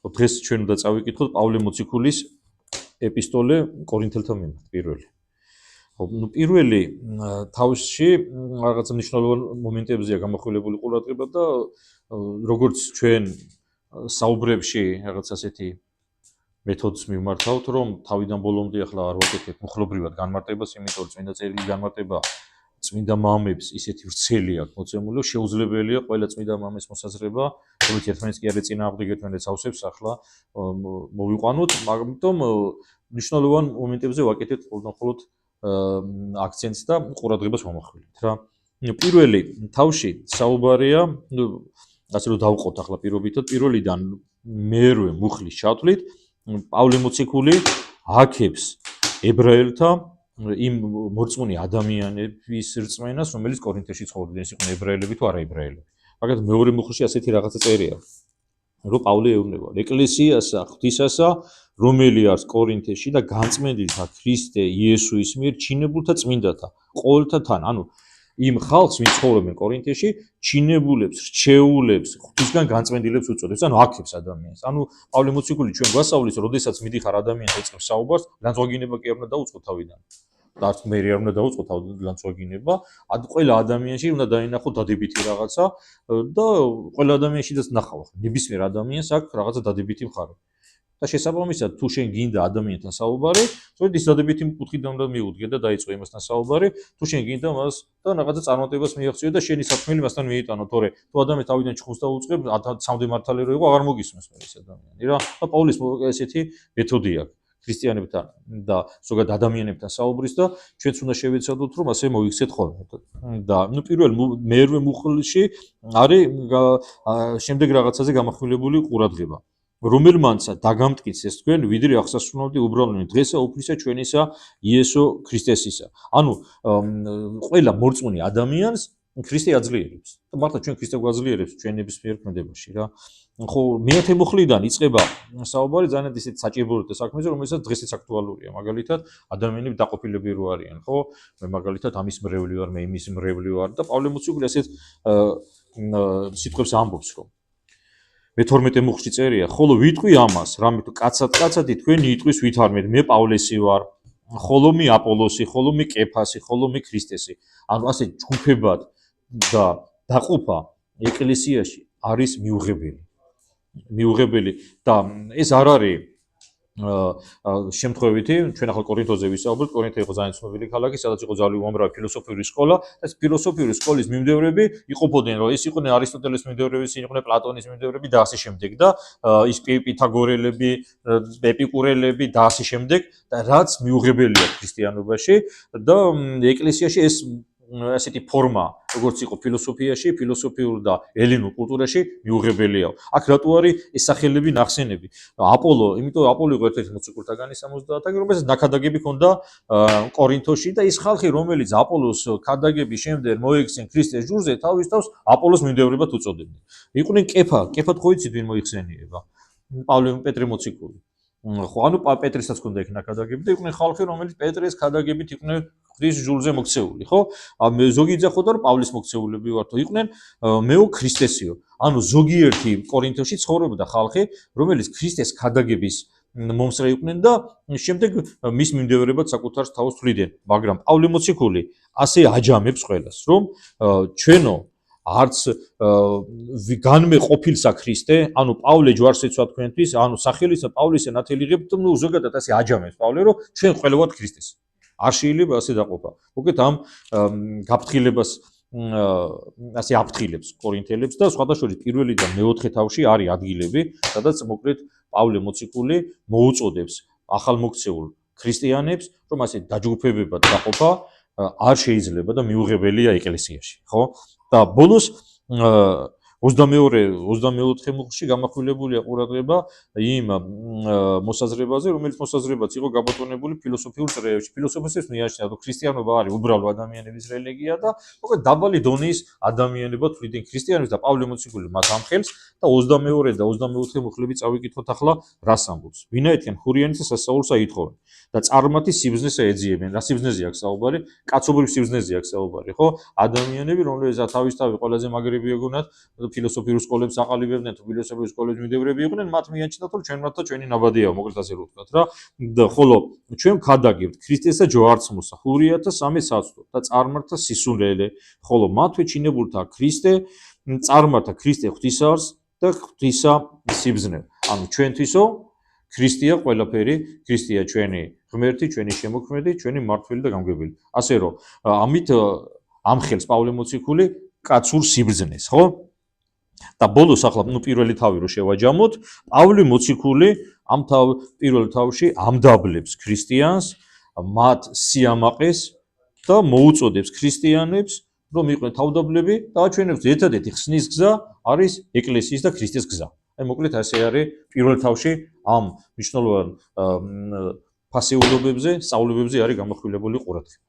დღეს ჩვენ უნდა წავიკითხოთ პავლე მოციქულის ეპისტოლე კორინთელთა მიმართ პირველი. ნუ პირველი თავში რაღაცა მნიშვნელოვან მომენტებზეა გამახვილებული ყურადღება და როგორც ჩვენ საუბრებში რაღაც ასეთი მეთოდს მივმართავთ, რომ თავიდან ბოლომდე ახლა არ ვაკეთებ მხოლობრივად განმარტებას, იმიტომ რომ წმინდა წერილი განმარტება წმინდა მამებს ისეთი ვრცელი აქვს მოცემული, შეუძლებელია ყველა წმინდა მამის მოსაზრება, რომელიც ერთმანეთს კი არ ეწინააღმდეგეთ, ერთმანეთს ავსებს, ახლა მოვიყვანოთ, მაგრამ მნიშვნელოვან მომენტებზე ვაკეთებთ მხოლოდ აქცენტს და ყურადღებას ვამახვილებთ რა. პირველი თავში საუბარია, ასე რომ დავყოთ ახლა პირობითად, პირველიდან მერვე მუხლის ჩათვლით, პავლე მოციქული აქებს ებრაელთა იმ მორწმუნე ადამიანების რწმენას, რომელიც კორინთში ცხოვრობდნენ, ეს იყვნენ ებრაელები თუ არა ებრაელები. მაგალითად მეორე მუხლში ასეთი რაღაცა წერია, რომ პავლე ეუბნება ეკლესიასა, ღვთისასა, რომელი არის კორინთში და განწმენდილთა ქრისტე იესუის მიერ ჩინებულთა წმინდათა ყოველთა თან, ანუ იმ ხალხს, ვინც ცხოვრობენ კორინთში, ჩინებულებს, რჩეულებს, ღვთისგან განწმენდილებს უწოდებს, ანუ აქებს ადამიანს. ანუ პავლე მოციქული ჩვენ გვასწავლის, როდესაც მიდიხარ ადამიანს ეწყებს საუბარს, განსხვავება კი არ უნდა დაუწყო თავიდან. და მე არ უნდა დაუწყო თავიდან განსხვავება, ყველა ადამიანში უნდა დაინახო დადებითი რაღაცა და ყველა ადამიანშიც ნახავ. ნებისმიერ ადამიანს აქვს რაღაცა დადებითი მხარე. და შესაბამისად, თუ შენ გინდა ადამიანთან საუბარი, სწორედ ის დადებითი კუთხიდან უნდა მიუდგე და დაიწყო იმასთან საუბარი, თუ შენ გინდა მას და რაღაცა წარმატებას მიაღწიო და შენი საქმე მასთან მიიტანო, თორე თუ ადამიანი თავიდან ჩხუბს დაუწყებ, სამდე მართალი რო იყო, აღარ მოგისმენს მე ეს ადამიანი რა. და პავლეს ესეთი მეთოდი აქვს ქრისტიანებთან და ზოგადად ადამიანებთან საუბრის და ჩვენც უნდა შევეცადოთ, რომ ასე მოიქცეთ ხოლმე. და ნუ პირველ მერვე მუხლში არის შემდეგ რაღაცაზე გამახვილებული ყურადღება. რომელმანცა დაგამტკიცეს თქვენ, ვიდრე აღსასრულამდე უბრალოდ დღესა უფლისა ჩვენისა იესო ქრისტესისა. ანუ ყველა მორწმუნე ადამიანს ქრისტე აძლიერებს. და მართლა ჩვენ ქრისტე გვაძლიერებს ჩვენების მიერ ქმედებაში რა. ხო, მეათე მუხლიდან იწყება საუბარი ძალიან ისეთ საჭიროებათა საქმეზე, რომელსაც დღესაც აქტუალურია. მაგალითად, ადამიანები დაყოფილები რო არიან, ხო? მე მაგალითად ამის მრევლი ვარ, მე იმის მრევლი ვარ და პავლე მოციქული ასეთ სიტყვებს ამბობს, რომ მე-12 მუხლში წერია, ხოლო ვიტყვი ამას, რამე თუ კაცად-კაცადი თქვენი იტყვის ვითარმეთ, მე პავლესი ვარ, ხოლო მე აპოლოსი, ხოლო მე კეფასი, ხოლო მე ქრისტესი. ანუ ასე ჯგუფებად და დაყოფა ეკლესიაში არის მიუღებელი და ეს არ არის შემთხვევითი, ჩვენ ახლა კორინთოზე ვისაუბრეთ, კორინთი იყო ძალიან ცნობილი ქალაქი, სადაც იყო ძალიან უამრავი ფილოსოფიური სკოლა, და ეს ფილოსოფიური სკოლის მიმდევრები იყოფოდნენ, რომ ეს იყვნენ არისტოტელეს მიმდევრები, ის იყვნენ პლატონის მიმდევრები და ასე შემდეგ და ის პითაგორელები, ეპიკურელები და ასე შემდეგ და რაც მიუღებელია ქრისტიანობაში და ეკლესიაში ეს ასეთი ფორმა, როგორც იყო ფილოსოფიაში, ფილოსოფიურ და ელინურ კულტურაში მიუღებელია. აქ რატო არის ეს სახელები ნახსენები? აპოლო, იმიტომ აპოლო იყო ერთ-ერთი მოციქულთაგანი 70-ათაგან, რომელსაც ნაქადაგები ჰქონდა კორინთოში და ის ხალხი, რომელიც აპოლოს ქადაგების შემდეგ მოიქცნენ ქრისტეს ჯურზე, თავის თავს აპოლოს მიმდევრებად უწოდებდნენ. იყვნენ კეფა თქო იცით ვინ მოიხსენიება? პავლე პეტრე მოციქული. ხო, ანუ პეტრესაც ჰქონდა იქ ნაქადაგები და იყვნენ ხალხი, რომელიც პეტრეს ქადაგებით იყვნენ ქრის ჯულზე მოქცეული, ხო? ზოგი იძახოდა, რომ პავლეს მოქცეულები ვართ, იყვნენ მეო ქრისტესიო. ანუ ზოგიერთი კორინთოში ცხოვრობდა ხალხი, რომელიც ქრისტეს ქადაგების მომსწრე იყვნენ და შემდეგ მის მიმდევრებად საკუთარ თავს თვლიდნენ. მაგრამ პავლე მოციქული ასე აჯამებს ყველას, რომ ჩვენო არც განმე ყოფილსა ქრისტე, ანუ პავლე ჯვარსეცვა თქვენთვის, ანუ სახელისა პავლისა ნათელიღებთ, ნუ ზოგადად ასე აჯამებს პავლე, რომ ჩვენ ყველა ვართ ქრისტეს. არ შეიძლება ასე დაყოფა. მოკეთ ამ გაფრთხილებას ასე აფრთხილებს კორინთელებს და სხვადასხვა პირველიდან მეოთხე თავში არის ადგილები, სადაც მოკლედ პავლე მოციქული მოუწოდებს ახალმოქცეულ ქრისტიანებს, რომ ასე დაჯგუფებებად დაყოფა არ შეიძლება და მიუღებელია ეკლესიაში, ხო? და ბოლოს 22-24 მუხლში გამახვილებულია ყურადღება იმ მოსაზრებაზე, რომელიც მოსაზრებაც იყო გაბატონებული ფილოსოფიურ წრეებში. ფილოსოფოსებს მიაჩნია, რომ ქრისტიანობა არის უბრალო ადამიანების რელიგია და მოკლედ დაბალი დონის ადამიანებად თვლიდნენ ქრისტიანებს და პავლე მოციქული მათ ამხელს და 22 და 24 მუხლები წავიკითხოთ ახლა რას ამბობს. ვინაიდან ხურიანის სასწაულს აითხოვენ და წარმართის სიბზნეს ეძიებენ. რა სიბზნეზე აქვს საუბარი? კაცობრიულ სიბზნეზე აქვს საუბარი, ხო? ადამიანები, რომლებსაც თავისთავად ყველაზე მაგრები ეგონათ ფილოსოფიურ სკოლებს აყალიბებდნენ, თუ ფილოსოფიურ სკოლებს მიმდევრები იყვნენ, მათ მიაჩნდათ, რომ ჩვენ მათთან ჩვენი ნაბადია, მოკლედ ასე რომ ვთქვათ რა. და ხოლო ჩვენ ვქადაგებთ ქრისტესა ჯვარცმოსა, ხურიათა სამი საცდო და წარმართა სისულელე, ხოლო მათვე ჩინებულთა ქრისტე წარმართა ქრისტე ღვთისარს და ღვთისა სიბზნე. ანუ ჩვენთვისო ქრისტეა ყველაფერი, ქრისტეა ჩვენი ღმერთი, ჩვენი შემოქმედი, ჩვენი მმართველი და გამგებელი. ასე რომ ამით ამხელს პავლე მოციქული კაცურ სიბზნეს, ხო? და ბოლოს ახლა პირველი თავი რო შევაჯამოთ, პავლე მოციქული ამ პირველ თავში ამდაბლებს ქრისტიანს, მათ სიამაყეს და მოუწოდებს ქრისტიანებს, რომ იყვნენ თავდაბლები და აჩვენებს ერთადერთი ხსნის გზა არის ეკლესიის და ქრისტეს გზა. აი მოკლედ ასე არის პირველ თავში ამ მნიშვნელოვან ფასეულობებზე, სწავლებებზე არის გამახვილებული ყურადღება.